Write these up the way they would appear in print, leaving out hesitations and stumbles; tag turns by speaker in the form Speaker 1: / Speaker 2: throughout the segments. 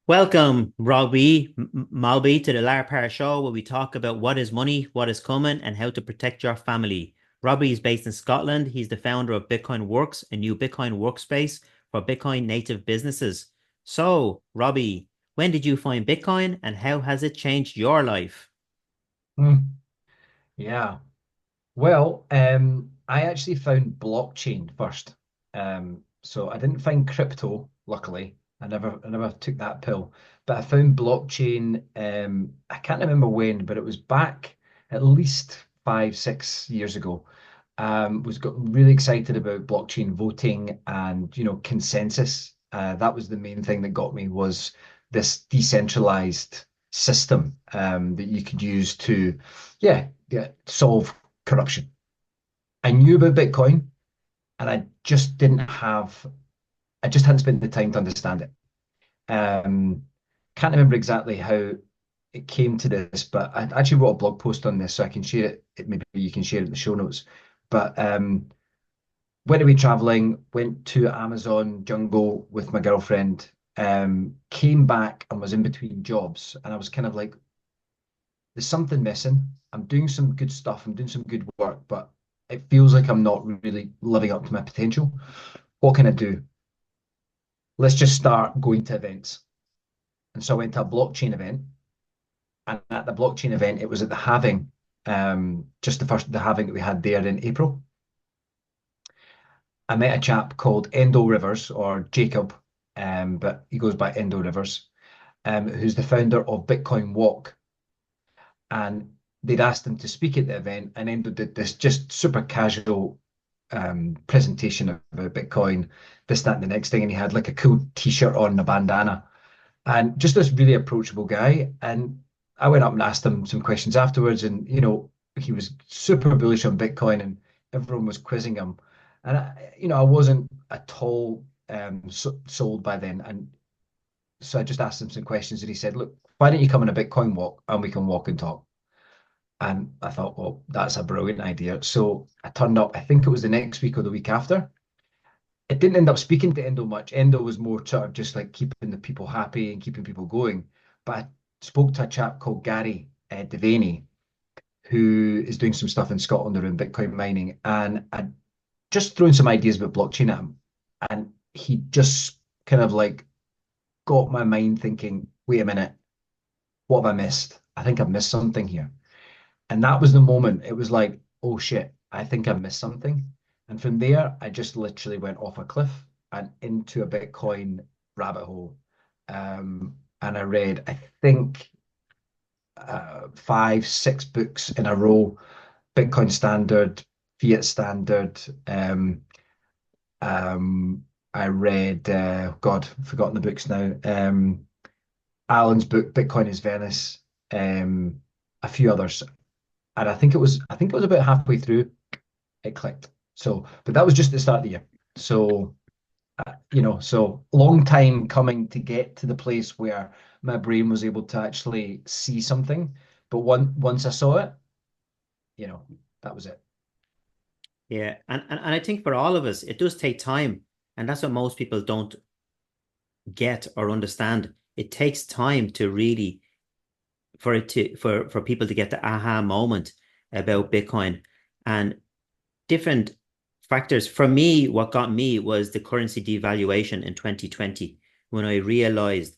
Speaker 1: Welcome, Robbie Maltby, to the Larpar show where we talk about what is money, what is coming, and how to protect your family. Robbie is based in Scotland. He's the founder of Bitcoin Works, a new Bitcoin workspace for Bitcoin native businesses. So, Robbie, when did you find Bitcoin and how has it changed your life?
Speaker 2: Hmm. Yeah. Well, I actually found blockchain first. So I didn't find crypto, luckily. I never took that pill. But I found blockchain, I can't remember when, but it was back at least 5, 6 years ago. Was got really excited about blockchain voting and consensus. That was the main thing that got me was this decentralized system that you could use to, yeah, solve corruption. I knew about Bitcoin and I just hadn't spent the time to understand it. Can't remember exactly how it came to this, but I actually wrote a blog post on this so I can share it. Maybe you can share it in the show notes. But went away traveling, went to Amazon jungle with my girlfriend, came back and was in between jobs. And I was kind of like, there's something missing. I'm doing some good stuff, I'm doing some good work, but it feels like I'm not really living up to my potential. What can I do? Let's just start going to events. And so I went to a blockchain event. And at the blockchain event, it was at the halving, just the halving that we had there in April. I met a chap called Endo Rivers or Jacob, but he goes by Endo Rivers, who's the founder of Bitcoin Walk. And they'd asked him to speak at the event, and Endo did this just super casual presentation about Bitcoin, this, that, and the next thing. And he had like a cool t-shirt on and a bandana, and just this really approachable guy. And I went up and asked him some questions afterwards, and he was super bullish on Bitcoin, and everyone was quizzing him. And I wasn't at all sold by then, and so I just asked him some questions, and he said, "Look, why don't you come on a Bitcoin walk, and we can walk and talk?" And I thought, well, that's a brilliant idea. So I turned up. I think it was the next week or the week after. It didn't end up speaking to Endo much. Endo was more sort of just like keeping the people happy and keeping people going. But I spoke to a chap called Gary Devaney, who is doing some stuff in Scotland around Bitcoin mining. And I just thrown some ideas about blockchain at him. And he just kind of like got my mind thinking, wait a minute, what have I missed? I think I've missed something here. And that was the moment. It was like, oh shit, I think I've missed something. And from there, I just literally went off a cliff and into a Bitcoin rabbit hole. And I read, I think, 5, 6 books in a row: Bitcoin Standard, Fiat Standard. I read, God, I've forgotten the books now. Alan's book, Bitcoin is Venice, a few others. And I think it was about halfway through it clicked. So, but that was just the start of the year. So, so long time coming to get to the place where my brain was able to actually see something. But once I saw it, you know, that was it.
Speaker 1: Yeah, and I think for all of us, it does take time. And that's what most people don't get or understand. It takes time to really for people to get the aha moment about Bitcoin and different factors. For me, what got me was the currency devaluation in 2020 when I realized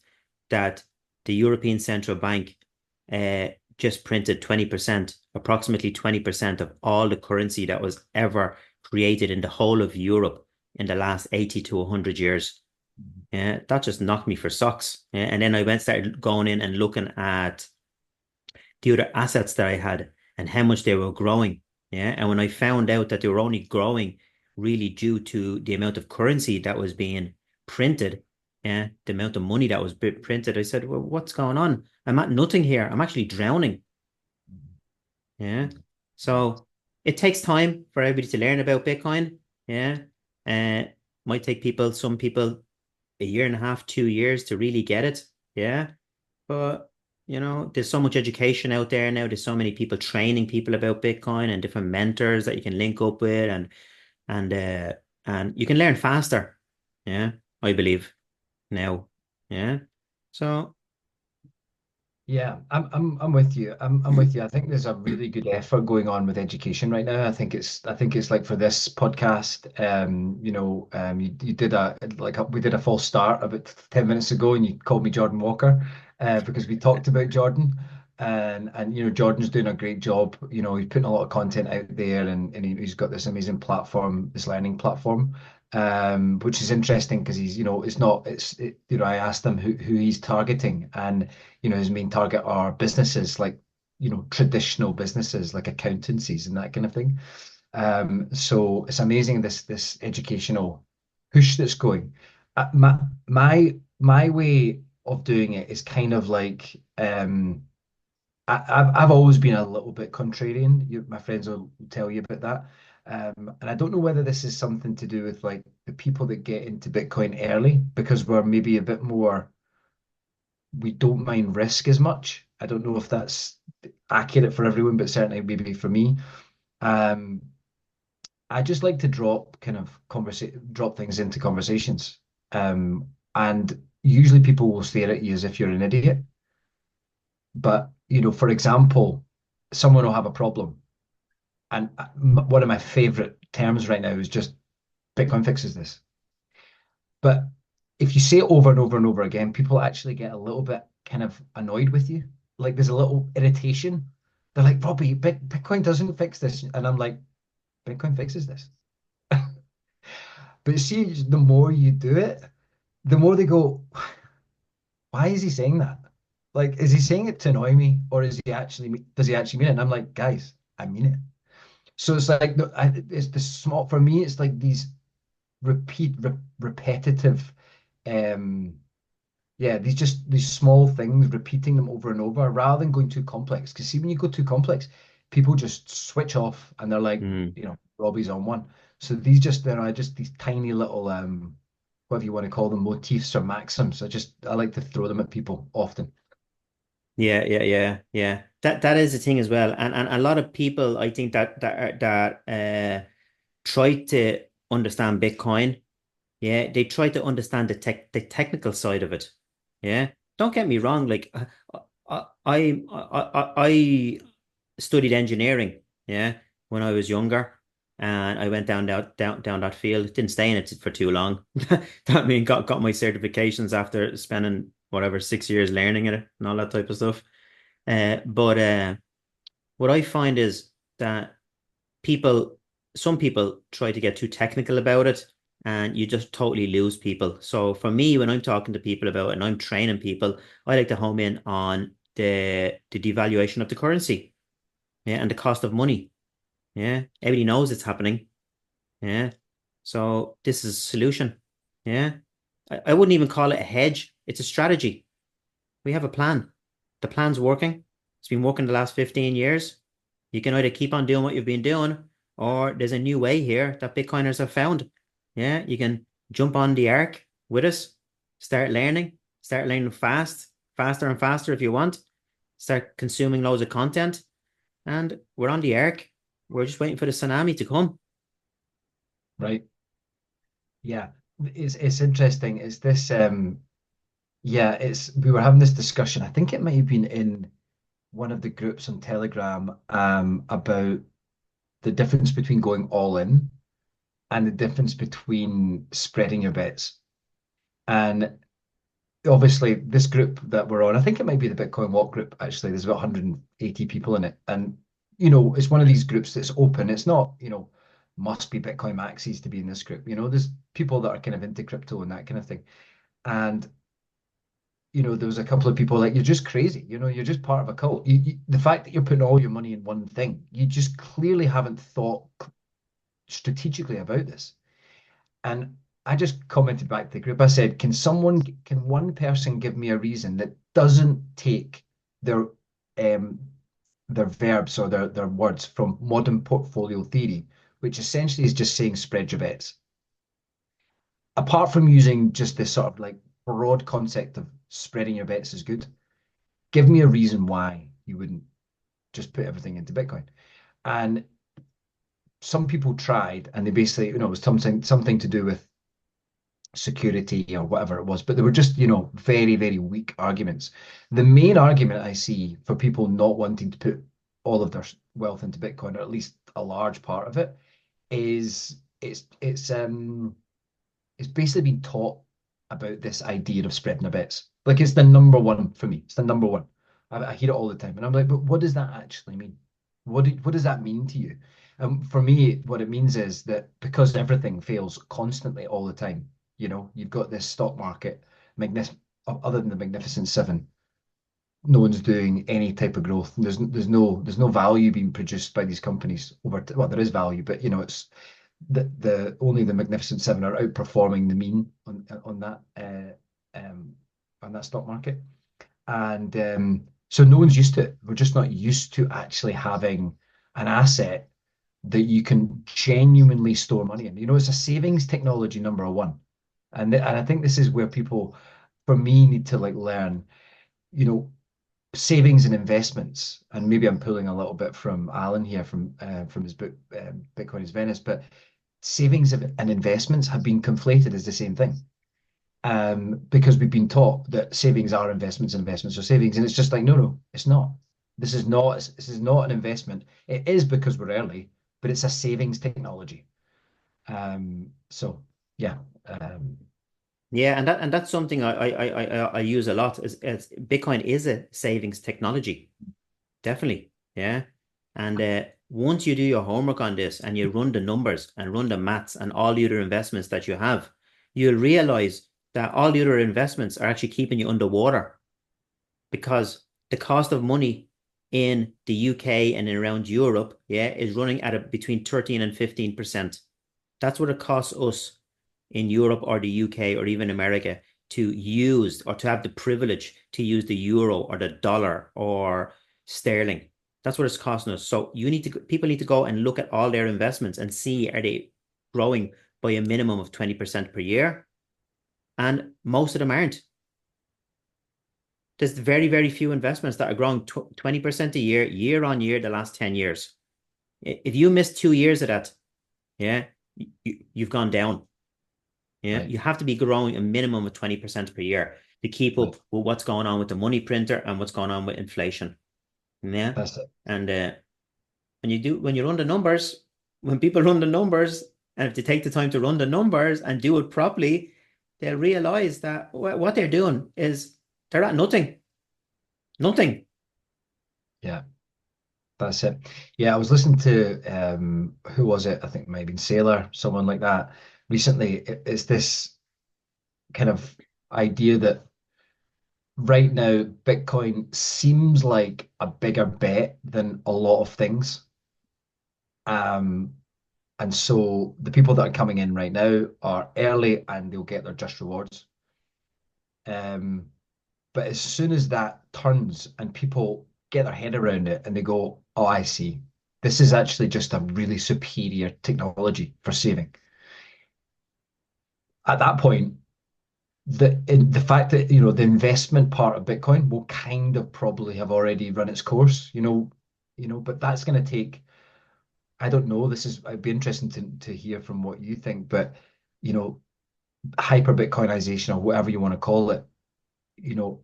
Speaker 1: that the European Central Bank uh, just printed 20%, approximately 20% of all the currency that was ever created in the whole of Europe in the last 80 to 100 years. Yeah, that just knocked me for socks. Yeah, and then I went started going in and looking at the other assets that I had and how much they were growing. Yeah. And when I found out that they were only growing really due to the amount of currency that was being printed, yeah, the amount of money that was printed, I said, well, what's going on? I'm at nothing here. I'm actually drowning. Yeah. So it takes time for everybody to learn about Bitcoin. Yeah. Uh, might take some people a year and a half, 2 years to really get it. Yeah. But there's so much education out there now. There's so many people training people about Bitcoin and different mentors that you can link up with and and you can learn faster. Yeah, I believe now. Yeah. So
Speaker 2: Yeah, I'm with you. I'm with you. I think there's a really good effort going on with education right now. I think it's like for this podcast, you did we did a false start about 10 minutes ago, and you called me Jordan Walker, because we talked about Jordan, and Jordan's doing a great job. He's putting a lot of content out there, and he's got this amazing platform, this learning platform. Which is interesting because it's not, I asked him who he's targeting, and his main target are businesses like, traditional businesses like accountancies and that kind of thing. So it's amazing, this educational push that's going. My way of doing it is kind of like, I've always been a little bit contrarian. My friends will tell you about that. And I don't know whether this is something to do with like the people that get into Bitcoin early because we're maybe a bit more, we don't mind risk as much. I don't know if that's accurate for everyone, but certainly maybe for me. Um, I just like to drop things into conversations. And usually people will stare at you as if you're an idiot. But, for example, someone will have a problem. And one of my favorite terms right now is just Bitcoin fixes this. But if you say it over and over and over again, people actually get a little bit kind of annoyed with you. Like there's a little irritation. They're like, Robbie, Bitcoin doesn't fix this. And I'm like, Bitcoin fixes this. But see, the more you do it, the more they go, why is he saying that? Like, is he saying it to annoy me, or does he actually mean it? And I'm like, guys, I mean it. So it's like, no, it's the small, for me, it's like these repetitive, um, yeah, these small things, repeating them over and over, rather than going too complex. Because see, when you go too complex, people just switch off and they're like,
Speaker 1: mm,
Speaker 2: Robbie's on one. So these just there are just these tiny little, whatever you want to call them, motifs or maxims. I like to throw them at people often.
Speaker 1: yeah, yeah, yeah, yeah. That is the thing as well. And a lot of people I think that try to understand Bitcoin. Yeah, they try to understand the technical side of it. Yeah. Don't get me wrong, like I studied engineering, yeah, when I was younger. And I went down that field. Didn't stay in it for too long. That mean got my certifications after spending whatever 6 years learning it and all that type of stuff. But what I find is that people, some people try to get too technical about it, and you just totally lose people. So for me, when I'm talking to people about it and I'm training people, I like to home in on the devaluation of the currency, yeah, and the cost of money. Yeah, everybody knows it's happening. Yeah, so this is a solution. Yeah, I wouldn't even call it a hedge. It's a strategy. We have a plan. The plan's working. It's been working the last 15 years. You can either keep on doing what you've been doing, or there's a new way here that Bitcoiners have found. Yeah, you can jump on the arc with us, start learning faster and faster if you want, start consuming loads of content, and we're on the arc. We're just waiting for the tsunami to come.
Speaker 2: Right. Yeah. It's interesting. It's this, yeah, we were having this discussion. I think it might have been in one of the groups on Telegram, about the difference between going all in and the difference between spreading your bets. And obviously, this group that we're on, I think it might be the Bitcoin Walk group, actually. There's about 180 people in it. And, it's one of these groups that's open. It's not, must be Bitcoin maxis to be in this group. There's people that are kind of into crypto and that kind of thing. And, there was a couple of people like, you're just crazy. You're just part of a cult. The fact that you're putting all your money in one thing, you just clearly haven't thought strategically about this. And I just commented back to the group. I said, can one person give me a reason that doesn't take their um their verbs or their words from modern portfolio theory, which essentially is just saying spread your bets. Apart from using just this sort of like broad concept of spreading your bets is good, give me a reason why you wouldn't just put everything into Bitcoin. And some people tried, and they basically, it was something to do with security or whatever it was, but they were just, very, very weak arguments. The main argument I see for people not wanting to put all of their wealth into Bitcoin, or at least a large part of it, is it's basically been taught about this idea of spreading the bets. Like it's the number one for me. It's the number one. I hear it all the time, and I'm like, but what does that actually mean? What does that mean to you? For me, what it means is that because everything fails constantly all the time, you've got this stock market, magnific other than the Magnificent Seven, no one's doing any type of growth. There's no value being produced by these companies over. Well, there is value, but it's the only the Magnificent Seven are outperforming the mean on that stock market, and so no one's used to it. We're just not used to actually having an asset that you can genuinely store money in. It's a savings technology number one, and I think this is where people, for me, need to like learn. You know, Savings and investments, and maybe I'm pulling a little bit from Alan here from his book Bitcoin is Venice, but savings and investments have been conflated as the same thing. Because we've been taught that savings are investments and investments are savings, and it's just like, no, it's not. This is not an investment. It is because we're early, but it's a savings technology. So yeah,
Speaker 1: Yeah, and that's something I use a lot. Is Bitcoin is a savings technology, definitely. Yeah, and once you do your homework on this and you run the numbers and run the maths and all the other investments that you have, you'll realize that all the other investments are actually keeping you underwater because the cost of money in the UK and around Europe, yeah, is running at between 13 and 15%. That's what it costs us in Europe or the UK or even America to use or to have the privilege to use the euro or the dollar or sterling. That's what it's costing us. So people need to go and look at all their investments and see, are they growing by a minimum of 20% per year? And most of them aren't. There's very, very few investments that are growing 20% a year, year on year, the last 10 years. If you miss 2 years of that, yeah, you've gone down. Yeah,
Speaker 2: right,
Speaker 1: you have to be growing a minimum of 20% per year to keep
Speaker 2: right.
Speaker 1: up with what's going on with the money printer and what's going on with inflation. Yeah.
Speaker 2: That's it.
Speaker 1: And when you run the numbers, when people run the numbers, and if they take the time to run the numbers and do it properly, they'll realize that what they're doing is they're at nothing. Nothing.
Speaker 2: Yeah. That's it. Yeah, I was listening to who was it? I think it might have been Sailor, someone like that. Recently, it's this kind of idea that right now Bitcoin seems like a bigger bet than a lot of things. Um, and so the people that are coming in right now are early and they'll get their just rewards. Um, but as soon as that turns and people get their head around it and they go, oh, I see. This is actually just a really superior technology for saving. At that point, the fact that the investment part of Bitcoin will kind of probably have already run its course, but that's going to take, I don't know, it'd be interesting to hear from what you think, but you know, hyper Bitcoinization or whatever you want to call it, you know,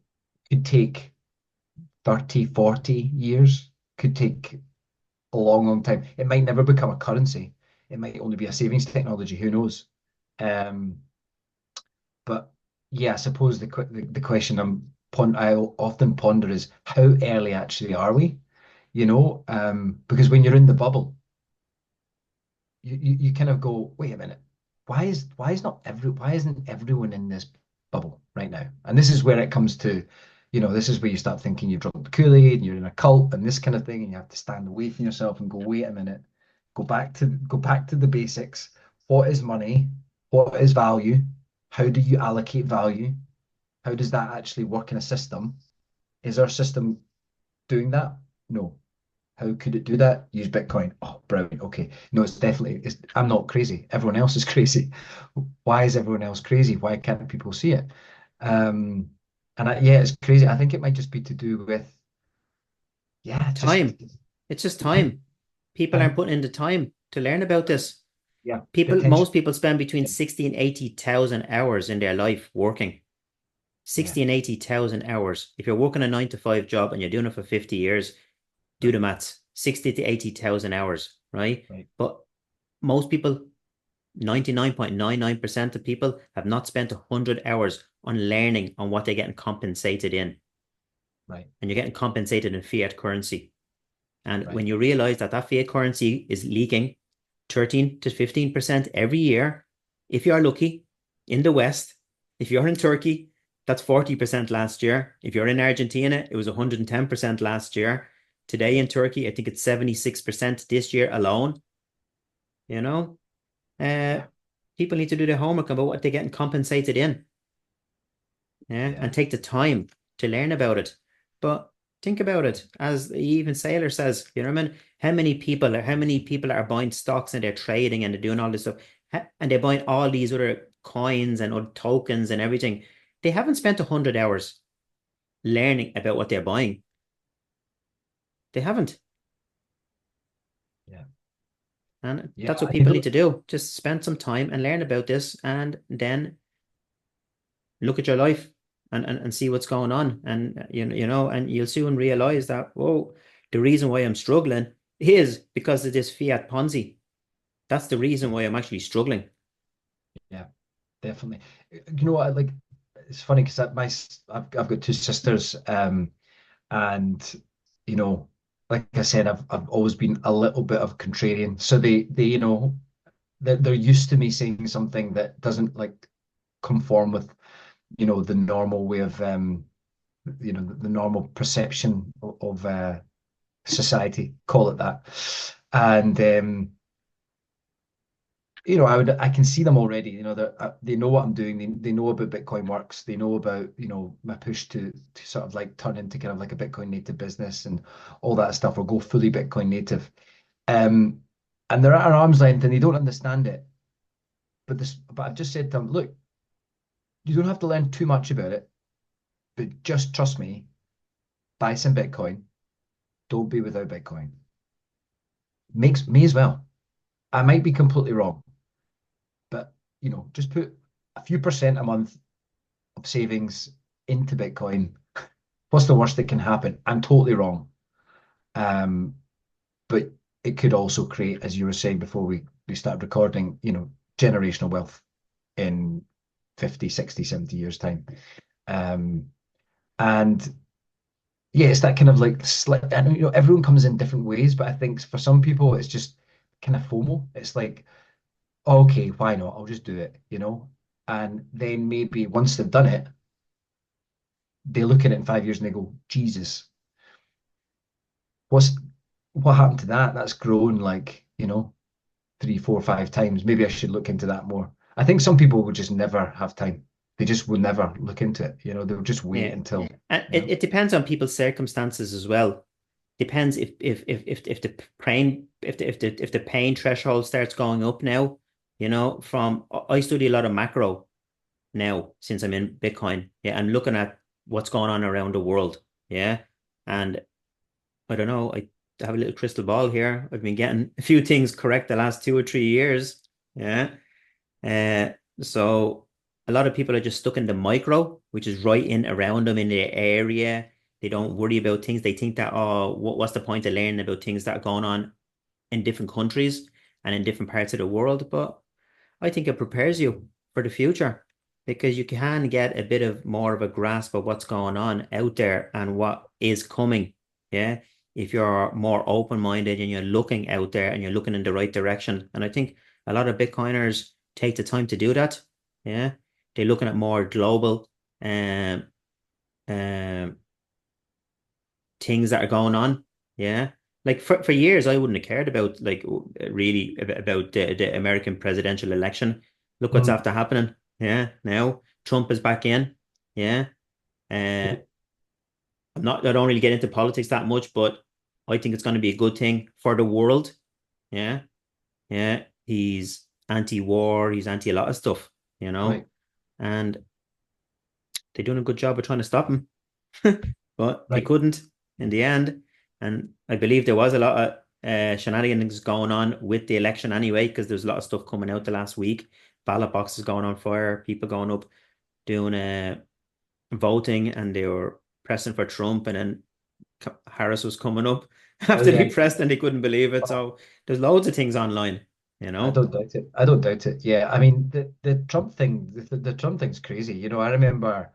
Speaker 2: could take 30, 40 years, could take a long, long time. It might never become a currency. It might only be a savings technology. Who knows? Um, but yeah, I suppose the question I often ponder is how early actually are we? Because when you're in the bubble, you kind of go, wait a minute, why isn't everyone in this bubble right now? And this is where it comes to, this is where you start thinking you've drunk the Kool-Aid and you're in a cult and this kind of thing, and you have to stand away from yourself and go, wait a minute, go back to the basics. What is money? What is value? How do you allocate value? How does that actually work in a system? Is our system doing that? No. How could it do that? Use Bitcoin. Oh, brilliant. Okay. No, I'm not crazy. Everyone else is crazy. Why is everyone else crazy? Why can't people see it? Um, yeah, it's crazy. I think it might just be to do with, yeah, just
Speaker 1: Time. It's just time. People aren't
Speaker 2: time.
Speaker 1: putting in the time to learn about this.
Speaker 2: Yeah,
Speaker 1: Most
Speaker 2: potential.
Speaker 1: people spend between
Speaker 2: Yeah,
Speaker 1: 60 and 80,000 hours in their life working.
Speaker 2: yeah,
Speaker 1: 60 and 80,000 hours. If you're working a 9 to 5 job and you're doing it for 50 years, do the
Speaker 2: right,
Speaker 1: maths. 60 to 80,000 hours, right?
Speaker 2: right.
Speaker 1: But most people, 99.99% of people have not spent 100 hours on learning on what they're getting compensated in.
Speaker 2: Right,
Speaker 1: And you're getting compensated in fiat currency. And when
Speaker 2: right.
Speaker 1: you realize that that fiat currency is leaking 13 to 15% every year, if you're lucky, in the West, if you're in Turkey, that's 40% last year. If you're in Argentina, it was 110% last year. Today in Turkey, I think it's 76% this year alone. You know, uh,
Speaker 2: Yeah,
Speaker 1: people need to do their homework about what they're getting compensated in, yeah,
Speaker 2: yeah,
Speaker 1: and take the time to learn about it. But think about it, as even Sailor says, you know what I mean? How many people are buying stocks and they're trading and they're doing all this stuff, and they're buying all these other coins and other tokens and everything. They haven't spent 100 hours learning about what they're buying. They haven't.
Speaker 2: yeah,
Speaker 1: And
Speaker 2: yeah.
Speaker 1: that's what
Speaker 2: You
Speaker 1: people need
Speaker 2: know,
Speaker 1: to do. Just spend some time and learn about this and then look at your life and see what's going on. And and you'll soon realize that, whoa, the reason why I'm struggling is because of this fiat Ponzi. That's the reason why I'm actually struggling.
Speaker 2: yeah, definitely. You know what? Like, it's funny because I've got two sisters, and you know, like I said, I've always been a little bit of contrarian. So they they're used to me saying something that doesn't like conform with the normal way of the normal perception of society, call it that. And I can see them already. They know what I'm doing. They know about Bitcoin Works. They know about my push to sort of like turn into kind of like a Bitcoin native business and all that stuff, or go fully Bitcoin native. Um, and they're at an arm's length and they don't understand it. But I've just said to them, look, you don't have to learn too much about it, but just trust me, buy some Bitcoin. Don't be without Bitcoin. Makes me as well. I might be completely wrong, but just put a few percent a month of savings into Bitcoin. What's the worst that can happen? I'm totally wrong. Um, but it could also create, as you were saying before we started recording, generational wealth in 50, 60, 70 years time. Um, and yeah, it's that kind of like slight, and everyone comes in different ways, but I think for some people it's just kind of FOMO. It's like, oh, okay, why not? I'll just do it. And then maybe once they've done it, they look at it in 5 years and they go, Jesus, what's what happened to that? That's grown like, three, four, 5 times. Maybe I should look into that more. I think some people would just never have time. They just will never look into it. They'll just wait
Speaker 1: Yeah.
Speaker 2: until,
Speaker 1: And
Speaker 2: you know,
Speaker 1: it depends on people's circumstances as well. Depends if the pain if the pain threshold starts going up now, from I study a lot of macro now since I'm in Bitcoin. Yeah, I'm looking at what's going on around the world. Yeah. And I don't know, I have a little crystal ball here. I've been getting a few things correct the last 2 or 3 years. Yeah. Uh, so a lot of people are just stuck in the micro, which is right in around them in their area. They don't worry about things. They think that, oh, what's the point of learning about things that are going on in different countries and in different parts of the world? But I think it prepares you for the future because you can get a bit of more of a grasp of what's going on out there and what is coming. Yeah. If you're more open-minded and you're looking out there and you're looking in the right direction. And I think a lot of Bitcoiners take the time to do that. Yeah. They're looking at more global um um things that are going on. Yeah. Like for years, I wouldn't have cared about like really about the American presidential election. Look what's
Speaker 2: mm,
Speaker 1: after happening. Yeah. Now Trump is back in. Yeah. Uh, I don't really get into politics that much, but I think it's going to be a good thing for the world. Yeah. Yeah. He's anti-war. He's anti a lot of stuff,
Speaker 2: right,
Speaker 1: and they're doing a good job of trying to stop him. But they
Speaker 2: right.
Speaker 1: couldn't in the end. And I believe there was a lot of shenanigans going on with the election anyway, because there's a lot of stuff coming out the last week. Ballot boxes going on fire, people going up doing voting, and they were pressing for Trump, and then Harris was coming up
Speaker 2: Oh
Speaker 1: after
Speaker 2: yeah,
Speaker 1: they pressed and they couldn't believe it. So there's loads of things online, you
Speaker 2: I
Speaker 1: know.
Speaker 2: don't doubt it. I don't doubt it. Yeah, I mean the Trump thing, the Trump thing's crazy. I remember,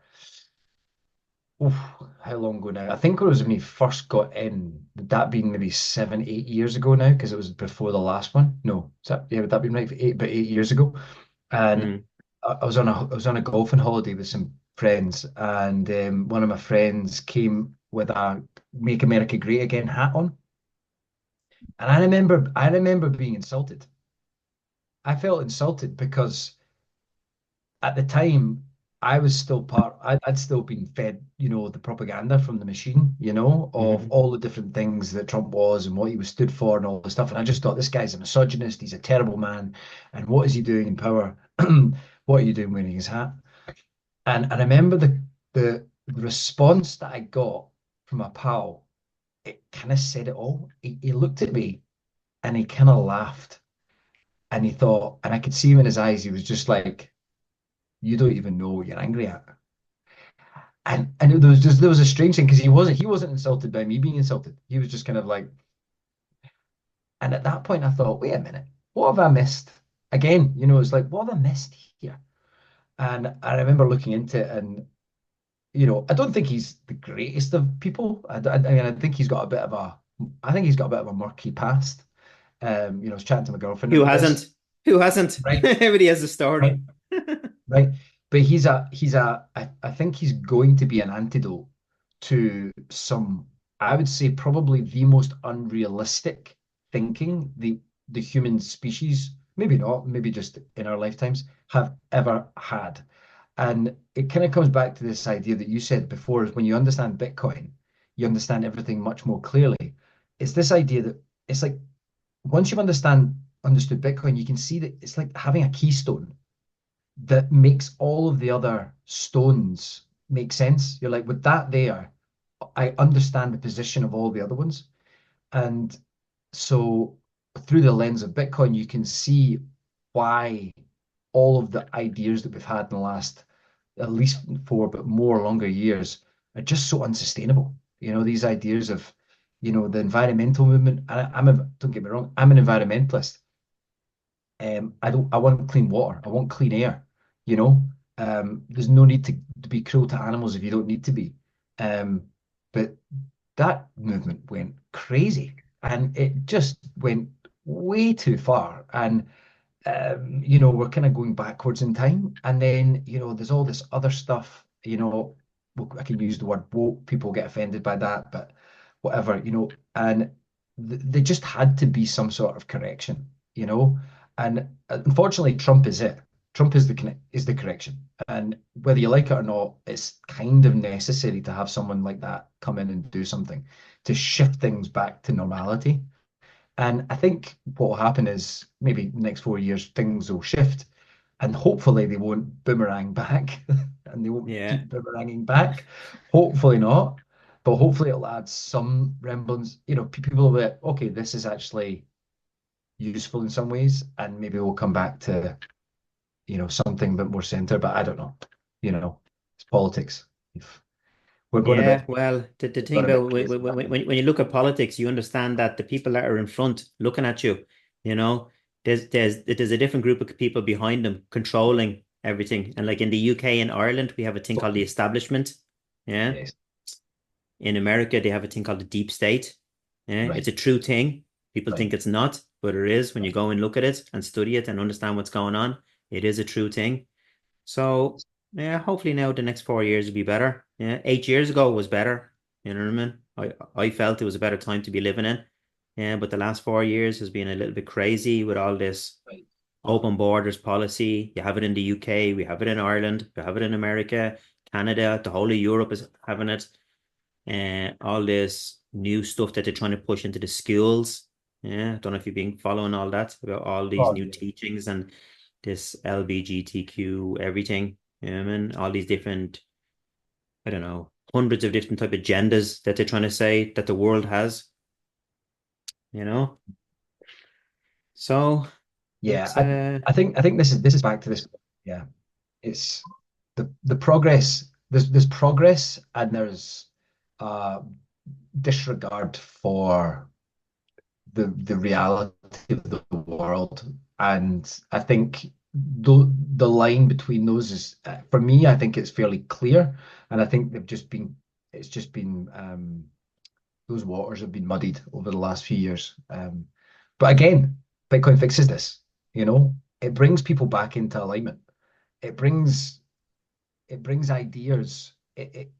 Speaker 2: oof, how long ago now? I think it was when he first got in. Would that been maybe 7, 8 years ago now? Because it was before the last one. No, yeah, would that be right? About 8 years ago. And
Speaker 1: Mm.
Speaker 2: I was on a golfing holiday with some friends, and one of my friends came with a "Make America Great Again" hat on, and I remember being insulted. I felt insulted because at the time I was still I'd still been fed, the propaganda from the machine, of
Speaker 1: Hmm.
Speaker 2: all the different things that Trump was and what he was stood for and all this stuff. And I just thought, this guy's a misogynist, he's a terrible man. And what is he doing in power? What are you doing wearing his hat? And I remember the response that I got from a pal, it kind of said it all. He looked at me and he kind of laughed and he thought, and I could see him in his eyes, he was just like, you don't even know what you're angry at. And there was a strange thing because he wasn't insulted by me being insulted. He was just kind of like, and at that point I thought, wait a minute, what have I missed? Again, it's like, what have I missed here? And I remember looking into it, and I don't think he's the greatest of people. I mean, I think he's got a bit of a murky past. I was chatting to my girlfriend
Speaker 1: Who
Speaker 2: about this.
Speaker 1: hasn't? Who hasn't?
Speaker 2: Right,
Speaker 1: Everybody has a
Speaker 2: right,
Speaker 1: story.
Speaker 2: right. But I think he's going to be an antidote to some, I would say, probably the most unrealistic thinking the human species, maybe not, maybe just in our lifetimes, have ever had. And it kind of comes back to this idea that you said before, is when you understand Bitcoin, you understand everything much more clearly. It's this idea that it's like once you've understood Bitcoin, you can see that it's like having a keystone that makes all of the other stones make sense. You're like, with that there, I understand the position of all the other ones. And so through the lens of Bitcoin, you can see why all of the ideas that we've had in the last at least 4, but more longer years are just so unsustainable. These ideas of, the environmental movement. And don't get me wrong, I'm an environmentalist. I want clean water. I want clean air. You know, there's no need to be cruel to animals if you don't need to be. Um, but that movement went crazy, and it just went way too far. And we're kind of going backwards in time. And then, there's all this other stuff. I can use the word woke. People get offended by that, but whatever. And they just had to be some sort of correction. And unfortunately, Trump is it. Trump is the correction, and whether you like it or not, it's kind of necessary to have someone like that come in and do something to shift things back to normality. And I think what will happen is maybe the next 4 years things will shift, and hopefully they won't boomerang back, and they won't
Speaker 1: Yeah.
Speaker 2: keep boomeranging back. Hopefully not, but hopefully it'll add some remnants. People will be like, okay, this is actually useful in some ways, and maybe we'll come back to something a bit more center. But I don't know. It's politics. If we're going a
Speaker 1: Yeah,
Speaker 2: bit,
Speaker 1: well, the
Speaker 2: we're
Speaker 1: thing
Speaker 2: going a bit
Speaker 1: about
Speaker 2: crazy back there.
Speaker 1: when you look at politics, you understand that the people that are in front looking at you, you know, there's a different group of people behind them controlling everything. And like in the UK and Ireland, we have a thing called the establishment. Yeah.
Speaker 2: Yes,
Speaker 1: In America, they have a thing called the deep state. Yeah. It's
Speaker 2: right,
Speaker 1: a true thing. People
Speaker 2: right,
Speaker 1: think it's not, but it is when you
Speaker 2: right.
Speaker 1: go and look at it and study it and understand what's going on. It is a true thing. So yeah, hopefully now the next 4 years will be better. Yeah, 8 years ago was better. You know what I mean? I felt it was a better time to be living in. Yeah, but the last 4 years has been a little bit crazy with all this
Speaker 2: Right.
Speaker 1: open borders policy. You have it in the UK, we have it in Ireland, we have it in America, Canada, the whole of Europe is having it. And all this new stuff that they're trying to push into the schools. Yeah, I don't know if you've been following all that about all these
Speaker 2: Oh
Speaker 1: new
Speaker 2: yeah.
Speaker 1: teachings and this LBGTQ everything. You know what I mean? All these different, I don't know, hundreds of different type of agendas that they're trying to say that the world has. you know. So
Speaker 2: Yeah,
Speaker 1: it's
Speaker 2: I think this is back to this. Yeah, it's the progress. There's progress and there's uh disregard for the reality of the world. And I think the line between those is, for me, I think it's fairly clear. And I think it's just been, those waters have been muddied over the last few years. But again, Bitcoin fixes this, you know, it brings people back into alignment. It brings, it brings ideas. It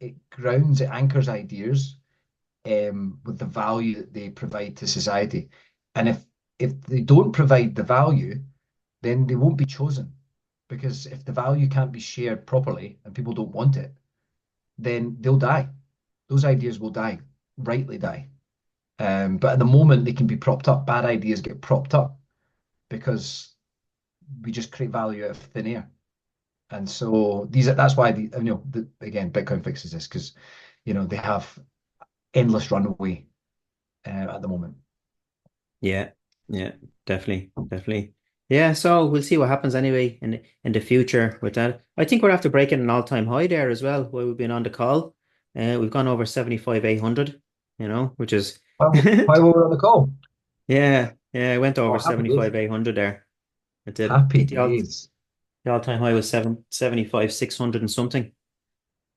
Speaker 2: anchors ideas with the value that they provide to society. And if they don't provide the value, then they won't be chosen. Because if the value can't be shared properly and people don't want it, then they'll die. Those ideas will die, rightly die. But at the moment, they can be propped up. Bad ideas get propped up because we just create value out of thin air. And so that's why again, Bitcoin fixes this because they have endless runway at the moment.
Speaker 1: yeah, yeah, definitely, definitely. Yeah, so we'll see what happens anyway in the future with that. I think we're after breaking an all-time high there as well while we've been on the call. We've gone over 75,800, which is
Speaker 2: While we were on the call.
Speaker 1: yeah, yeah, I went
Speaker 2: Oh,
Speaker 1: over
Speaker 2: happy days.
Speaker 1: 75,800 there. I did. I
Speaker 2: Happy
Speaker 1: think
Speaker 2: days.
Speaker 1: the all-time high was 75, 600 and something,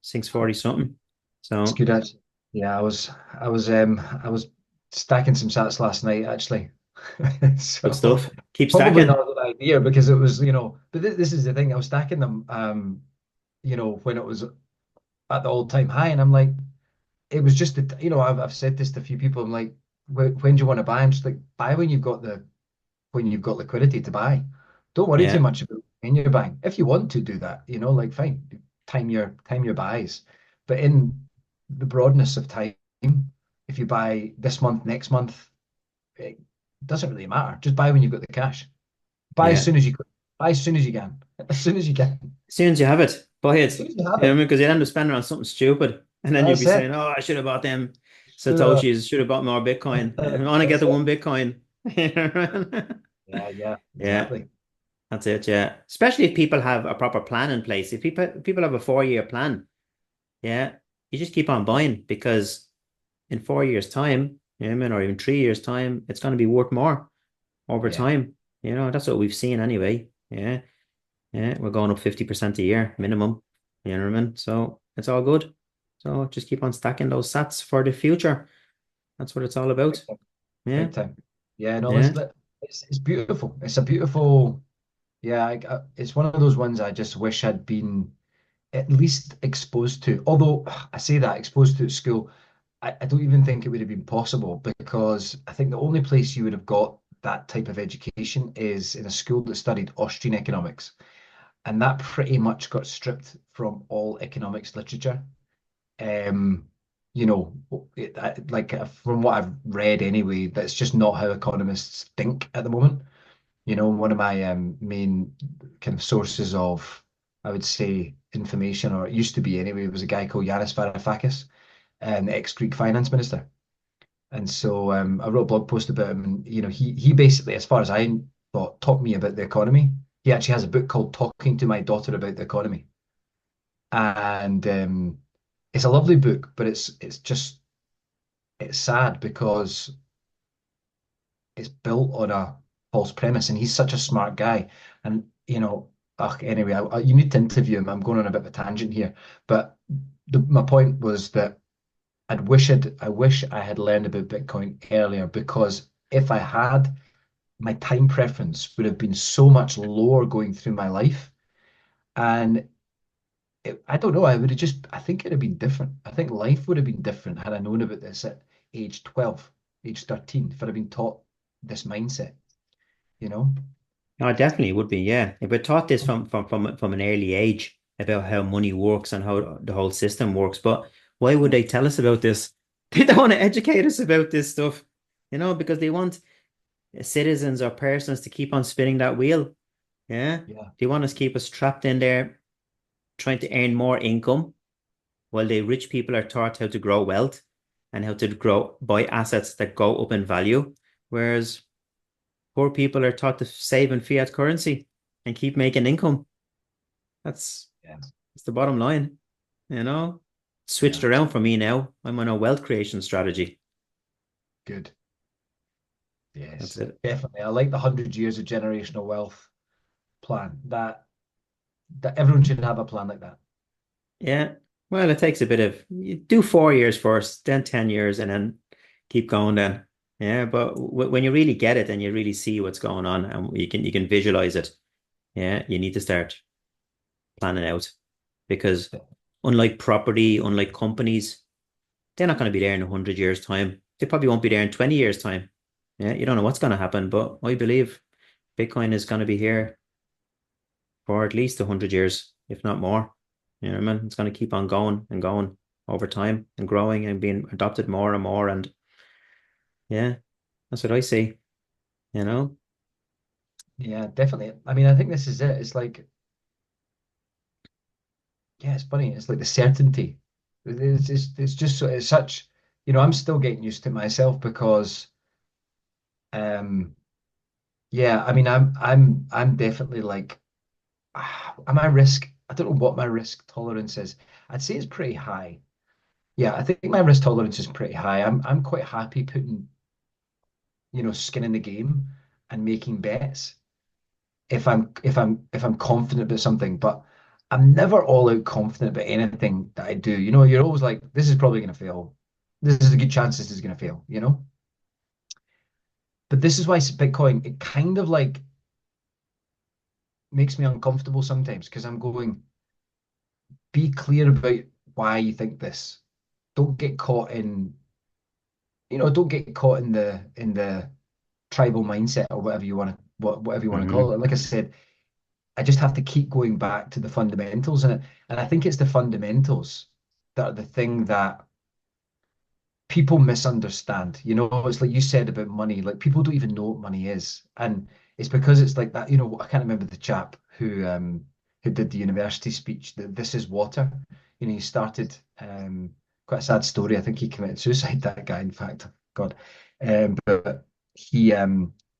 Speaker 1: 640 something.
Speaker 2: It's
Speaker 1: So
Speaker 2: good actually. Yeah, I was stacking some sats last night actually.
Speaker 1: good
Speaker 2: So
Speaker 1: stuff. Keep
Speaker 2: probably
Speaker 1: stacking.
Speaker 2: not a good idea because it was, but this is the thing. I was stacking them when it was at the all-time high, and I'm like, it was just I've said this to a few people. I'm like, when do you want to buy? I'm just like, buy when you've got liquidity to buy. Don't worry too
Speaker 1: Yeah,
Speaker 2: much about when you're buying. If you want to do that, like fine, time your buys. But in the broadness of time, if you buy this month, next month, it doesn't really matter. Just buy when you've got the cash. Buy as
Speaker 1: yeah.
Speaker 2: soon as you can. Buy as soon as you can. As soon as you can.
Speaker 1: As soon as you have it, buy
Speaker 2: As
Speaker 1: it.
Speaker 2: soon as you have
Speaker 1: You know what I
Speaker 2: it.
Speaker 1: mean? Because you'll end up spending on something stupid. And then you'll
Speaker 2: That's
Speaker 1: be
Speaker 2: it.
Speaker 1: saying, oh, I should have bought them
Speaker 2: Sure.
Speaker 1: Satoshis, should have bought more Bitcoin. I want to get
Speaker 2: That's
Speaker 1: the
Speaker 2: it.
Speaker 1: one Bitcoin.
Speaker 2: Yeah, yeah,
Speaker 1: Yeah,
Speaker 2: exactly.
Speaker 1: that's it. Yeah. Especially if people have a proper plan in place. If people have a 4-year plan, yeah, you just keep on buying because in 4 years' time, you know what I mean, or even 3 years' time, it's going to be worth more over
Speaker 2: Yeah.
Speaker 1: time. That's what we've seen anyway. Yeah. Yeah, we're going up 50% a year minimum. You know what I mean? So it's all good. So just keep on stacking those sats for the future. That's what it's all
Speaker 2: Big
Speaker 1: about.
Speaker 2: time.
Speaker 1: Yeah,
Speaker 2: Big time. Yeah, no,
Speaker 1: yeah,
Speaker 2: it's beautiful. It's a beautiful. Yeah, it's one of those ones I just wish I'd been at least exposed to. Although I say that exposed to at school, I don't even think it would have been possible because I think the only place you would have got that type of education is in a school that studied Austrian economics. And that pretty much got stripped from all economics literature. Um, from what I've read anyway, that's just not how economists think at the moment. One of my main kind of sources of, I would say, information, or it used to be anyway, was a guy called Yanis Varoufakis, the ex-Greek finance minister. And so I wrote a blog post about him, and he basically, as far as I thought, taught me about the economy. He actually has a book called Talking to My Daughter About the Economy, and it's a lovely book, but it's sad because it's built on a false premise, and he's such a smart guy. And anyway, you need to interview him. I'm going on a bit of a tangent here, but my point was that I wish I had learned about Bitcoin earlier because if I had, my time preference would have been so much lower going through my life, and I don't know. I think it'd have been different. I think life would have been different had I known about this at age 12, age 13, if I'd have been taught this mindset, you know?
Speaker 1: no, it definitely would be. Yeah, if we taught this from an early age about how money works and how the whole system works, but why would they tell us about this? They don't want to educate us about this stuff, because they want citizens or persons to keep on spinning that wheel. Yeah,
Speaker 2: Yeah,
Speaker 1: they want us to keep us trapped in there trying to earn more income while the rich people are taught how to grow wealth and how to grow buy assets that go up in value. whereas poor people are taught to save in fiat currency and keep making income. That's
Speaker 2: Yeah.
Speaker 1: that's the bottom line, you know. Switched
Speaker 2: Yeah.
Speaker 1: around for me now. I'm on a wealth creation strategy.
Speaker 2: Good.
Speaker 1: That's
Speaker 2: Yes,
Speaker 1: it.
Speaker 2: definitely. I like the 100 years of generational wealth plan. That everyone should have a plan like that.
Speaker 1: Yeah. Well, it takes a bit of you do 4 years first, then 10 years, and then keep going then. Yeah, but w when you really get it and you really see what's going on and you can visualize it, yeah, you need to start planning out because unlike property, unlike companies, they're not going to be there in 100 years' time. They probably won't be there in 20 years' time. Yeah, you don't know what's going to happen, but I believe Bitcoin is going to be here for at least 100 years, if not more. You know what I mean? It's going to keep on going and going over time and growing and being adopted more and more. And yeah, that's what I see, you know?
Speaker 2: Yeah, definitely. I mean, I think this is it. It's like, yeah, it's funny. It's like the certainty. It's just so it's such, I'm still getting used to it myself because, um, yeah, I mean, I'm definitely like, my risk. I don't know what my risk tolerance is. I'd say it's pretty high. Yeah, I think my risk tolerance is pretty high. I'm quite happy putting, skin in the game and making bets if I'm confident about something, but I'm never all out confident about anything that I do. You're always like, this is probably going to fail. This is a good chance this is going to fail. But this is why Bitcoin, it kind of like makes me uncomfortable sometimes because I'm going, be clear about why you think this. Don't get caught in, don't get caught in the tribal mindset or whatever you want to whatever you want to call
Speaker 1: Hmm.
Speaker 2: it. Like I said, I just have to keep going back to the fundamentals in it. And I think it's the fundamentals that are the thing that people misunderstand. It's like you said about money, like people don't even know what money is. And it's because it's like that, I can't remember the chap who did the university speech that this is water. He started quite a sad story. I think he committed suicide, that guy, in fact. God. But he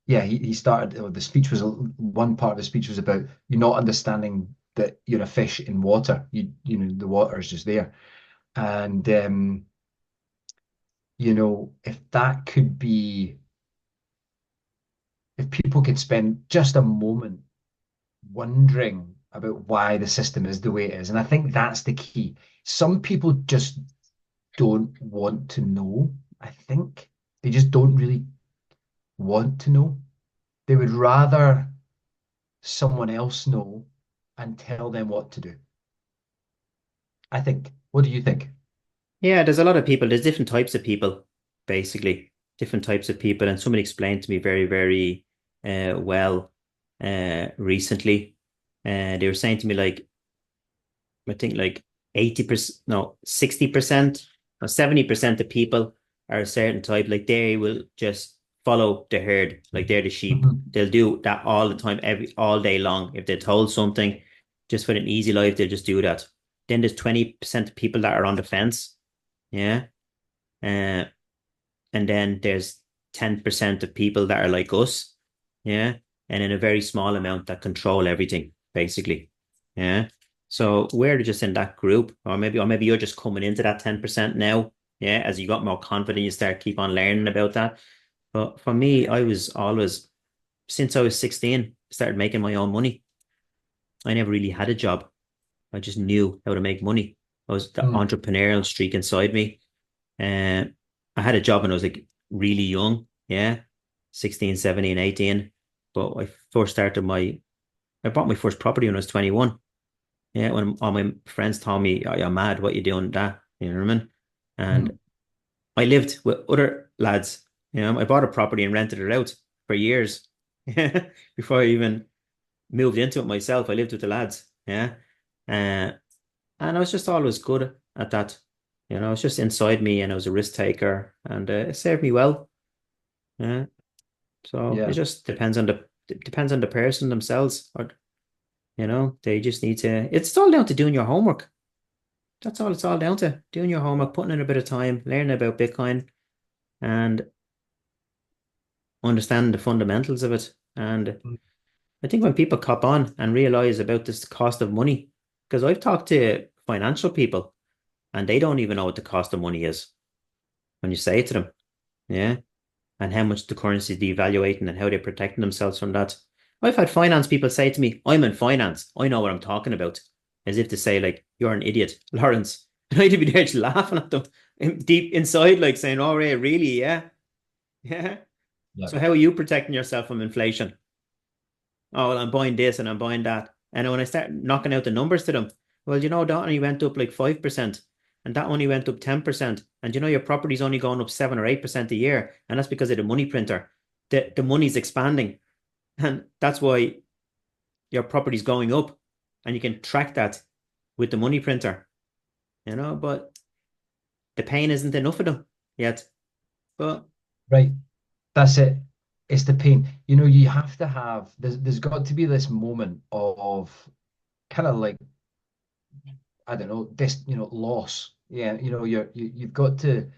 Speaker 2: yeah, he started the speech was one part of the speech was about you not understanding that you're a fish in water. The water is just there. And if that could be, if people could spend just a moment wondering about why the system is the way it is, and I think that's the key. Some people just don't want to know. I think they just don't really want to know. They would rather someone else know and tell them what to do. I think. What do you think?
Speaker 1: Yeah, there's a lot of people. There's different types of people, basically, different types of people. And somebody explained to me very, very well recently. They were saying to me, like, I think like 80%, no, 60% or 70% of people are a certain type. Like they will just follow the herd, like they're the sheep.
Speaker 2: Mhm.
Speaker 1: They'll do that all the time, all day long. If they're told something just for an easy life, they'll just do that. Then there's 20% of people that are on the fence. Yeah. Uh, and then there's 10% of people that are like us. Yeah. And in a very small amount that control everything, basically. Yeah. So we're just in that group, or maybe you're just coming into that 10% now. Yeah. As you got more confident, you start keep on learning about that. But for me, I was always, since I was 16, started making my own money. I never really had a job. I just knew how to make money. I was the
Speaker 2: Mm,
Speaker 1: entrepreneurial streak inside me. Uh, I had a job when I was like really young, yeah, 16, 17, 18. But I bought my first property when I was 21. Yeah, when all my friends told me, oh, you're mad, what you doing that? You know what I mean? And
Speaker 2: mm,
Speaker 1: I lived with other lads. I bought a property and rented it out for years. Before I even moved into it myself. I lived with the lads. Yeah. Uh, and I was just always good at that. It's just inside me and I was a risk taker and it served me well. Yeah. So it
Speaker 2: yeah,
Speaker 1: just depends on the person themselves or they just need to it's all down to doing your homework. That's all it's all down to. Doing your homework, putting in a bit of time, learning about Bitcoin and understanding the fundamentals of it. And
Speaker 2: Mm.
Speaker 1: I think when people cop on and realize about this cost of money, because I've talked to financial people and they don't even know what the cost of money is when you say it to them. Yeah. And how much the currency is devaluating and how they're protecting themselves from that. I've had finance people say to me, I'm in finance. I know what I'm talking about. As if to say, like, you're an idiot, Lawrence. And I'd be there just laughing at them deep inside, like saying, oh, Ray, really? Yeah. Yeah.
Speaker 2: Yeah.
Speaker 1: So how are you protecting yourself from inflation? Oh, well, I'm buying this and I'm buying that. And when I start knocking out the numbers to them, well, that only went up like 5%, and that only went up 10%. And your property's only going up 7 or 8% a year. And that's because of the money printer. The money's expanding. And that's why your property's going up. And you can track that with the money printer, but the pain isn't enough of them yet. But
Speaker 2: Right. That's it. It's the pain. You have to have, there's got to be this moment of kind of like, I don't know, this, loss. Yeah, you've got to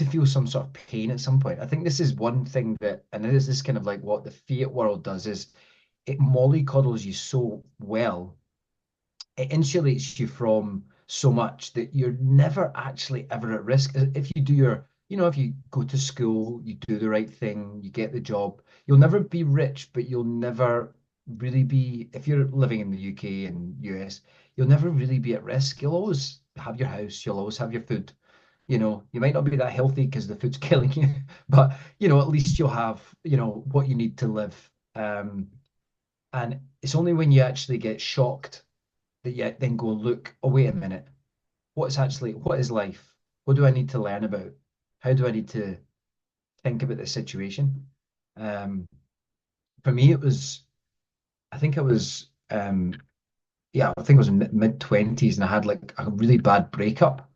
Speaker 2: feel some sort of pain at some point. I think this is one thing that, and it is this kind of like what the fiat world does is it mollycoddles you so well, it insulates you from so much that you're never actually ever at risk. If you do if you go to school, you do the right thing, you get the job, you'll never be rich, but you'll never really be, if you're living in the UK and US, you'll never really be at risk. You'll always have your house, you'll always have your food. You might not be that healthy because the food's killing you, but at least you'll have, what you need to live. And it's only when you actually get shocked that you then go look, oh, wait a minute, what is life? What do I need to learn about? How do I need to think about this situation? Um, for me, I think it was, yeah, I think it was in mid 20s and I had like a really bad breakup.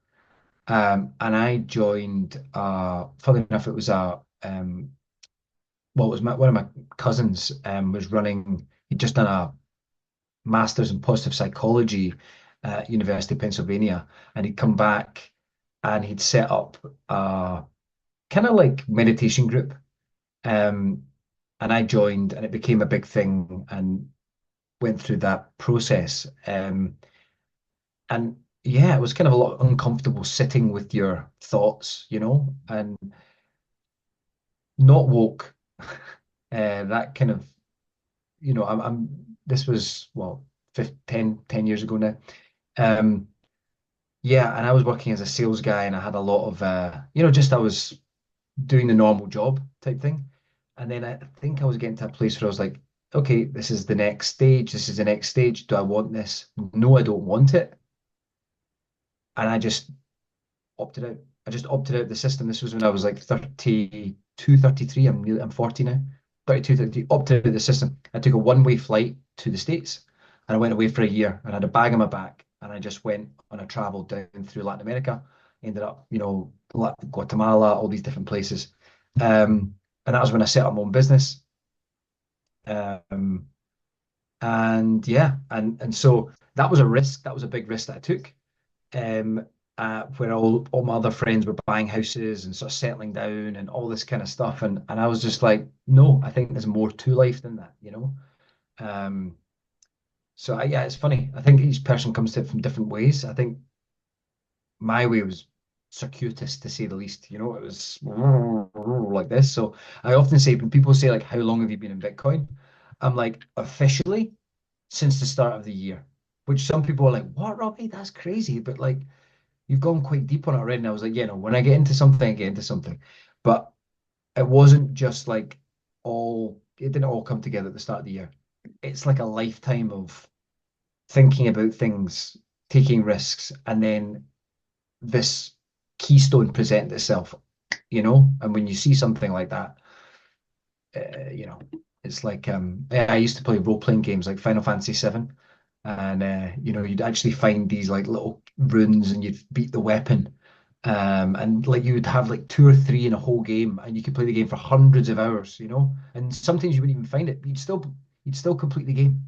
Speaker 2: And I joined, funny enough, it was well, it was one of my cousins, was running, he'd just done a master's in positive psychology at University of Pennsylvania, and he'd come back and he'd set up a kind of like meditation group. Um, and I joined, and it became a big thing, and went through that process. And yeah, it was kind of a lot uncomfortable sitting with your thoughts, and not woke. That kind of, this was, well, 15, 10 years ago now. Um, Yeah, and I was working as a sales guy and I had a lot of just I was doing the normal job type thing. And then I think I was getting to a place where I was like, okay, this is the next stage. This is the next stage. Do I want this? No, I don't want it. And I just opted out. I just opted out the system. This was when I was like 32, 33. I'm 40 now. 32, 33. Opted out the system. I took a one-way flight to the States and I went away for a year and had a bag on my back and I just went on a travel down through Latin America. Ended up, Guatemala, all these different places. And that was when I set up my own business. Um, and yeah, and so that was a risk. That was a big risk that I took. um, where all my other friends were buying houses and sort of settling down and all this kind of stuff. And I was just like, no, I think there's more to life than that. Um, so yeah, it's funny. I think each person comes to it from different ways. I think my way was circuitous to say the least. It was like this. So I often say when people say like, how long have you been in Bitcoin? I'm like, officially since the start of the year, which some people are like, what, Robbie? That's crazy. But like, you've gone quite deep on it already. And I was like, when I get into something, I get into something. But it wasn't just like it didn't all come together at the start of the year. It's like a lifetime of thinking about things, taking risks, and then this keystone present itself. And when you see something like that, it's like I used to play role-playing games like Final Fantasy VII, and you'd actually find these like little runes and you'd beat the weapon. And like you would have like two or three in a whole game and you could play the game for hundreds of hours. And sometimes you wouldn't even find it, but you'd still complete the game,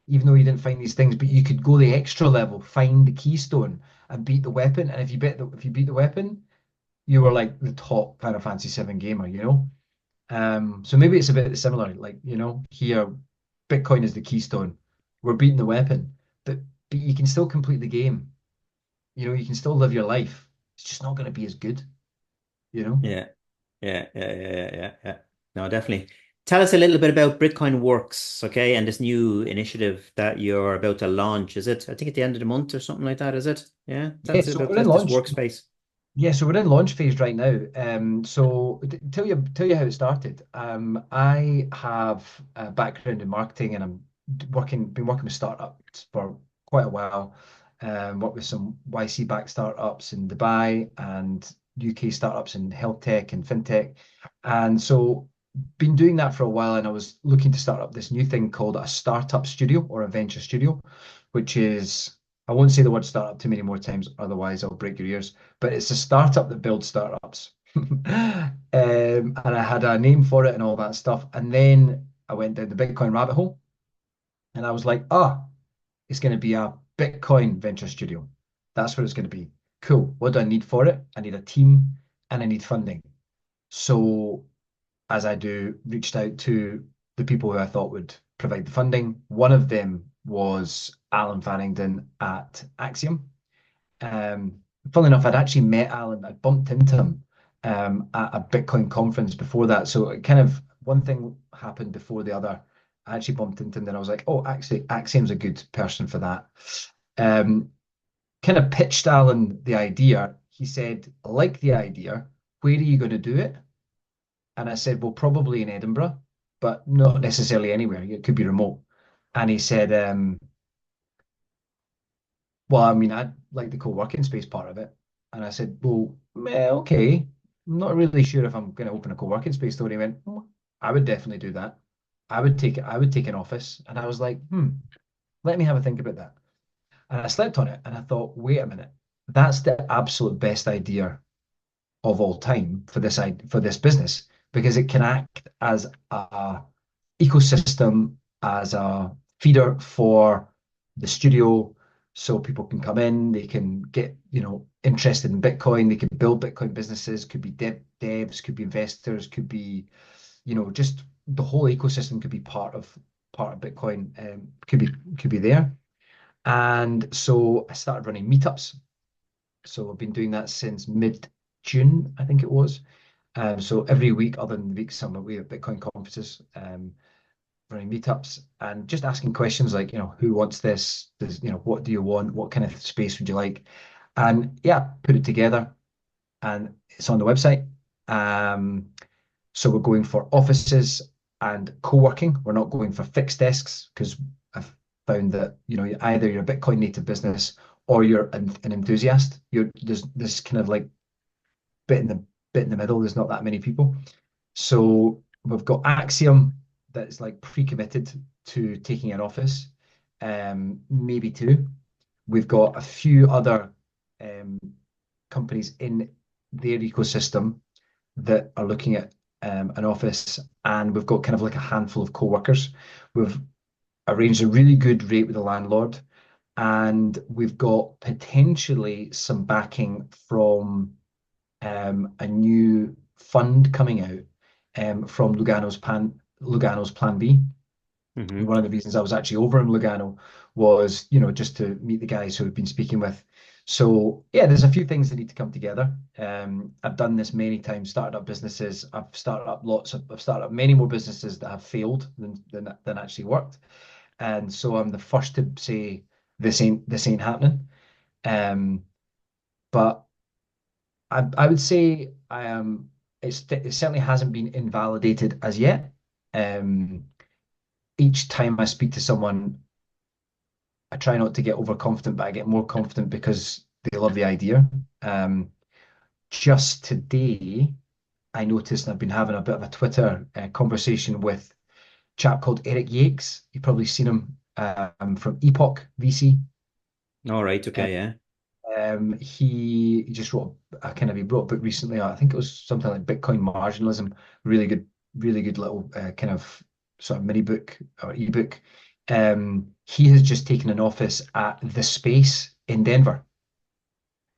Speaker 2: even though you didn't find these things, but you could go the extra level, find the keystone and beat the weapon. And if you beat the weapon, you were like the top Final Fantasy VII gamer. So maybe it's a bit similar. Like, here, Bitcoin is the keystone. We're beating the weapon, but you can still complete the game. You can still live your life. It's just not going to be as good, you know?
Speaker 1: Yeah. Yeah. No, definitely. Tell us a little bit about Bitcoin Works, okay, and this new initiative that you're about to launch. Is it, I think, at the end of the month or something like that, is it? Yeah. Tell
Speaker 2: Yeah,
Speaker 1: us
Speaker 2: so
Speaker 1: about
Speaker 2: we're in
Speaker 1: this
Speaker 2: launch.
Speaker 1: workspace.
Speaker 2: Yeah, so we're in launch phase right now. So tell you how it started. I have a background in marketing, and been working with startups for quite a while. Worked with some YC-backed startups in Dubai and UK startups in health tech and fintech, and so been doing that for a while. And I was looking to start up this new thing called a startup studio or a venture studio, which is, I won't say the word startup too many more times, otherwise I'll break your ears, but it's a startup that builds startups. And I had a name for it and all that stuff. And then I went down the Bitcoin rabbit hole, and I was like, it's going to be a Bitcoin venture studio. That's what it's going to be. Cool. What do I need for it? I need a team and I need funding. So, as I do, reached out to the people who I thought would provide the funding. One of them was Alan Farrington at Axiom. Um, Funnily enough, I'd actually met Alan. I bumped into him at a Bitcoin conference before that. So it kind of, one thing happened before the other. I actually bumped into him, then I was like, oh, actually, Axiom's a good person for that. Um, Kind of pitched Alan the idea. He said, I like the idea. Where are you going to do it? And I said, well, probably in Edinburgh, but not necessarily anywhere. It could be remote. And he said, well, I mean, I like the co-working space part of it. And I said, well, okay. I'm not really sure if I'm going to open a co-working space though. And he went, I would definitely do that. I would take an office. And I was like, let me have a think about that. And I slept on it and I thought, wait a minute, that's the absolute best idea of all time for this business, because it can act as a ecosystem, as a feeder for the studio, so people can come in, they can get interested in Bitcoin, they can build Bitcoin businesses, could be devs, could be investors, could be just the whole ecosystem could be part of Bitcoin, could be there. And so I started running meetups. So I've been doing that since mid-June, I think it was. So every week, other than the weeks I'm away at Bitcoin conferences, running meetups and just asking questions like, who wants this? What do you want? What kind of space would you like? And yeah, put it together, and it's on the website. Um, so we're going for offices and co-working. We're not going for fixed desks, because I've found that, either you're a Bitcoin native business or you're an enthusiast. There's this kind of like bit in the bit in the middle. There's not that many people. So we've got Axiom that's like pre-committed to taking an office, maybe two. We've got a few other um, companies in their ecosystem that are looking at an office, and we've got kind of like a handful of co-workers. We've arranged a really good rate with the landlord, and we've got potentially some backing from a new fund coming out from Lugano's Plan B. And
Speaker 1: Hmm.
Speaker 2: one of the reasons I was actually over in Lugano was, just to meet the guys who we've been speaking with. So yeah, there's a few things that need to come together. I've done this many times, started up businesses. I've started up many more businesses that have failed than actually worked. And so I'm the first to say this ain't happening. Um, but I would say I am. It certainly hasn't been invalidated as yet. Um, each time I speak to someone, I try not to get overconfident, but I get more confident because they love the idea. Um, just today, I noticed, and I've been having a bit of a Twitter conversation with a chap called Eric Yakes. You've probably seen him from Epoch VC.
Speaker 1: All right. Okay. Yeah.
Speaker 2: He just wrote he wrote a book recently. I think it was something like Bitcoin Marginalism. Really good little kind of sort of mini book or ebook. He has just taken an office at the Space in Denver.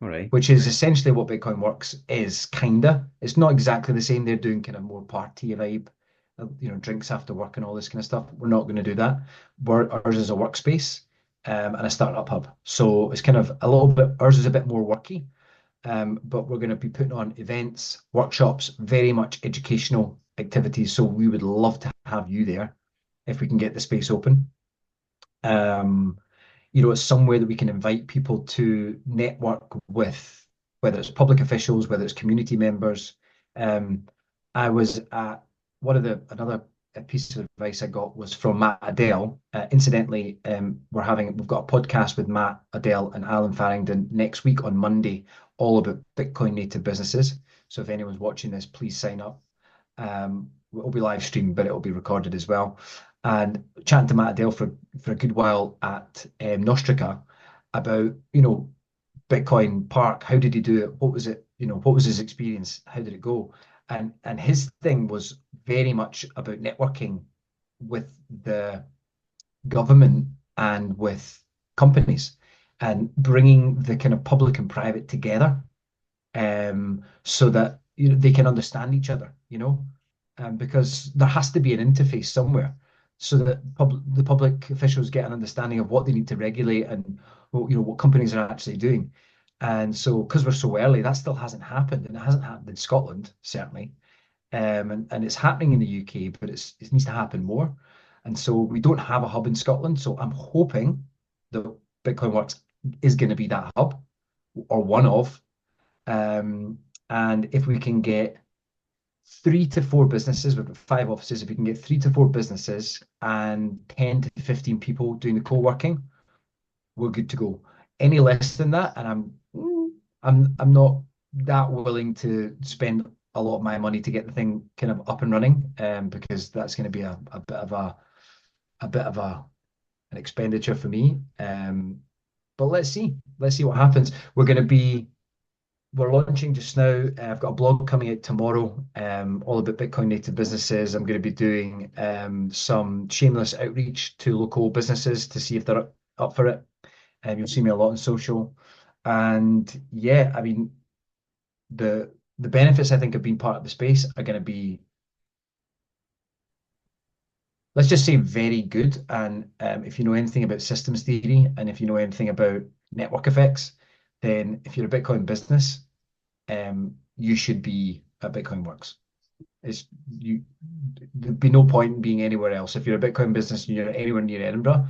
Speaker 1: All right.
Speaker 2: which is essentially what Bitcoin Works is, kinda. It's not exactly the same. They're doing kind of more party vibe, drinks after work and all this kind of stuff. We're not going to do that. Ours is a workspace and a startup hub. So it's kind of a little bit, ours is a bit more worky, but we're going to be putting on events, workshops, very much educational activities. So we would love to have you there if we can get the space open. Um, it's somewhere that we can invite people to network with, whether it's public officials, whether it's community members. Um, I was at one of the another piece of advice I got was from Matt Adele. Incidentally, we've got a podcast with Matt Adele and Alan Farrington next week on Monday, all about Bitcoin native businesses. So if anyone's watching this, please sign up. It'll be live streamed, but it'll be recorded as well. And chatting to Matt Adele for a good while at Nostrica about, Bitcoin Park. How did he do it? What was it? What was his experience? How did it go? And his thing was very much about networking with the government and with companies and bringing the kind of public and private together so that they can understand each other, because there has to be an interface somewhere so that the public officials get an understanding of what they need to regulate and what companies are actually doing. And so, because we're so early, that still hasn't happened, and it hasn't happened in Scotland, certainly. And it's happening in the UK, but it needs to happen more. And so we don't have a hub in Scotland. So I'm hoping that Bitcoin Works is going to be that hub or one of. And if we can get 3 to 4 businesses, we've got 5 offices, if we can get 3 to 4 businesses and 10 to 15 people doing the co-working, we're good to go. Any less than that, and I'm not that willing to spend a lot of my money to get the thing kind of up and running, because that's going to be a bit of an expenditure for me. But let's see what happens. We're launching just now. I've got a blog coming out tomorrow, all about Bitcoin native businesses. I'm going to be doing some shameless outreach to local businesses to see if they're up for it. You'll see me a lot on social. And yeah, I mean, the benefits I think of being part of the space are going to be, let's just say, very good. And if you know anything about systems theory and if you know anything about network effects, then if you're a Bitcoin business, you should be at Bitcoin Works. There'd be no point in being anywhere else. If you're a Bitcoin business and you're anywhere near Edinburgh,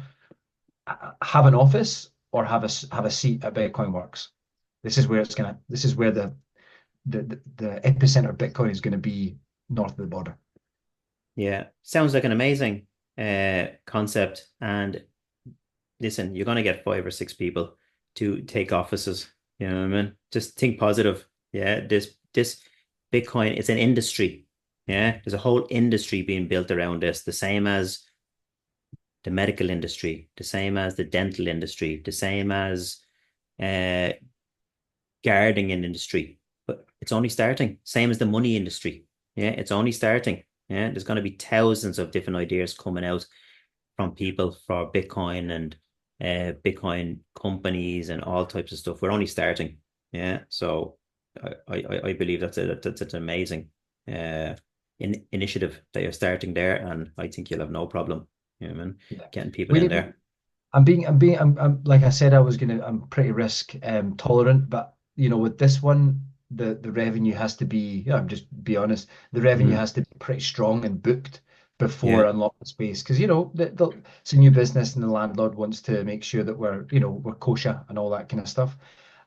Speaker 2: have an office or have a seat at Bitcoin Works. This is where the epicenter of Bitcoin is going to be, north of the border.
Speaker 1: Yeah, sounds like an amazing concept. And listen, you're going to get 5 or 6 people to take offices. You know what I mean? Just think positive. Yeah, this Bitcoin, it's an industry. Yeah, there's a whole industry being built around this, the same as the medical industry, the same as the dental industry, the same as uh gardening industry. But it's only starting. Same as the money industry. Yeah, it's only starting. Yeah, there's going to be thousands of different ideas coming out from people for Bitcoin and Bitcoin companies and all types of stuff. We're only starting. Yeah, so I believe that's an amazing uh initiative that you're starting there, and I think you'll have no problem, I mean,
Speaker 2: Yeah.
Speaker 1: getting people in
Speaker 2: We,
Speaker 1: there.
Speaker 2: like I said, I'm pretty risk tolerant, but with this one, the revenue has to be, I'm just be honest, the revenue
Speaker 1: Mhm.
Speaker 2: has to be pretty strong and booked before
Speaker 1: Yeah,
Speaker 2: unlock the space. Because, it's a new business and the landlord wants to make sure that we're kosher and all that kind of stuff.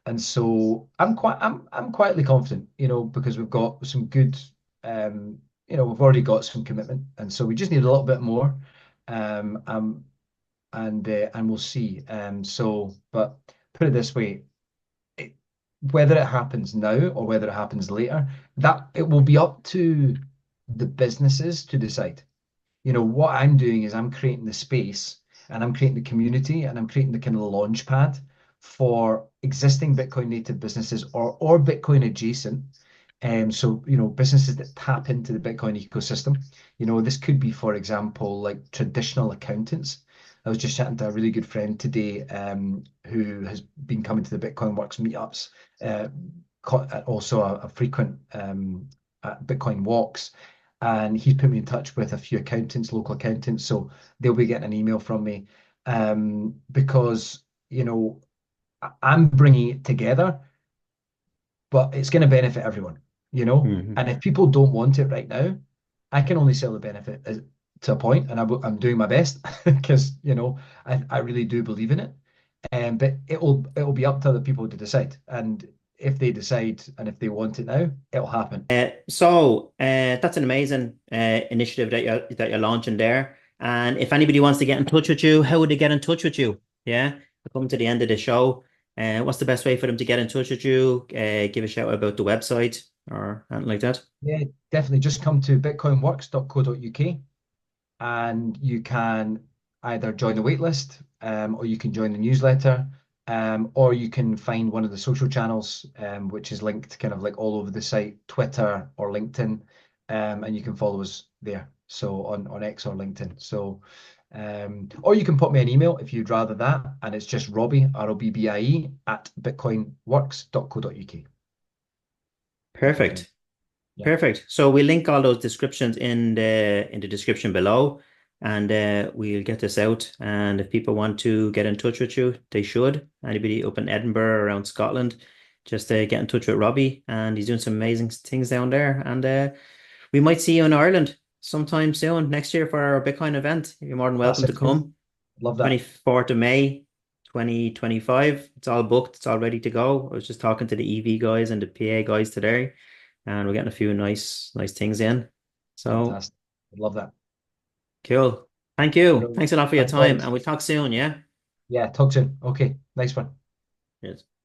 Speaker 2: And so I'm quietly confident, because we've got some good, we've already got some commitment, and so we just need a little bit more. Um, um, and we'll see. But put it this way, it, whether it happens now or whether it happens later, that it will be up to the businesses to decide. What I'm doing is I'm creating the space and I'm creating the community and I'm creating the kind of launch pad for existing Bitcoin native businesses or Bitcoin adjacent. So, businesses that tap into the Bitcoin ecosystem. This could be, for example, like traditional accountants. I was just chatting to a really good friend today, who has been coming to the Bitcoin Works meetups, uh, also a frequent at Bitcoin walks, and he's put me in touch with a few accountants, local accountants, so they'll be getting an email from me, because I'm bringing it together, but it's going to benefit everyone, you know.
Speaker 1: Hmm.
Speaker 2: And if people don't want it right now, I can only sell the benefit to a point, and I'm doing my best because I really do believe in it. But it'll be up to other people to decide, and if they decide and if they want it now, it'll happen.
Speaker 1: That's an amazing initiative that you're launching there. And if anybody wants to get in touch with you, how would they get in touch with you? Yeah, we're coming to the end of the show. What's the best way for them to get in touch with you? Give a shout about the website or anything like that.
Speaker 2: Yeah, definitely. Just come to bitcoinworks.co.uk, and you can either join the waitlist, or you can join the newsletter, or you can find one of the social channels, which is linked kind of like all over the site, Twitter or LinkedIn, and you can follow us there. So on X or LinkedIn. So, or you can put me an email if you'd rather that, and it's just Robbie, Robbie, at bitcoinworks.co.uk. Okay.
Speaker 1: Perfect.
Speaker 2: Yeah.
Speaker 1: Perfect. So we link all those descriptions in the description below, and we'll get this out. And if people want to get in touch with you, they should. Anybody up in Edinburgh, around Scotland, just get in touch with Robbie, and he's doing some amazing things down there. And we might see you in Ireland sometime soon next year for our Bitcoin event. You're more than
Speaker 2: That
Speaker 1: welcome to
Speaker 2: sounds good.
Speaker 1: come.
Speaker 2: Love that.
Speaker 1: 24th of May, 2025. It's all booked. It's all ready to go. I was just talking to the EV guys and the PA guys today, and we're getting a few nice things in. So
Speaker 2: Fantastic. Love that.
Speaker 1: cool. Thank you.
Speaker 2: Brilliant.
Speaker 1: Thanks a lot for your
Speaker 2: Thanks,
Speaker 1: time,
Speaker 2: Alex.
Speaker 1: and we'll talk soon, yeah?
Speaker 2: Yeah, talk soon. Okay, nice one.
Speaker 1: Cheers.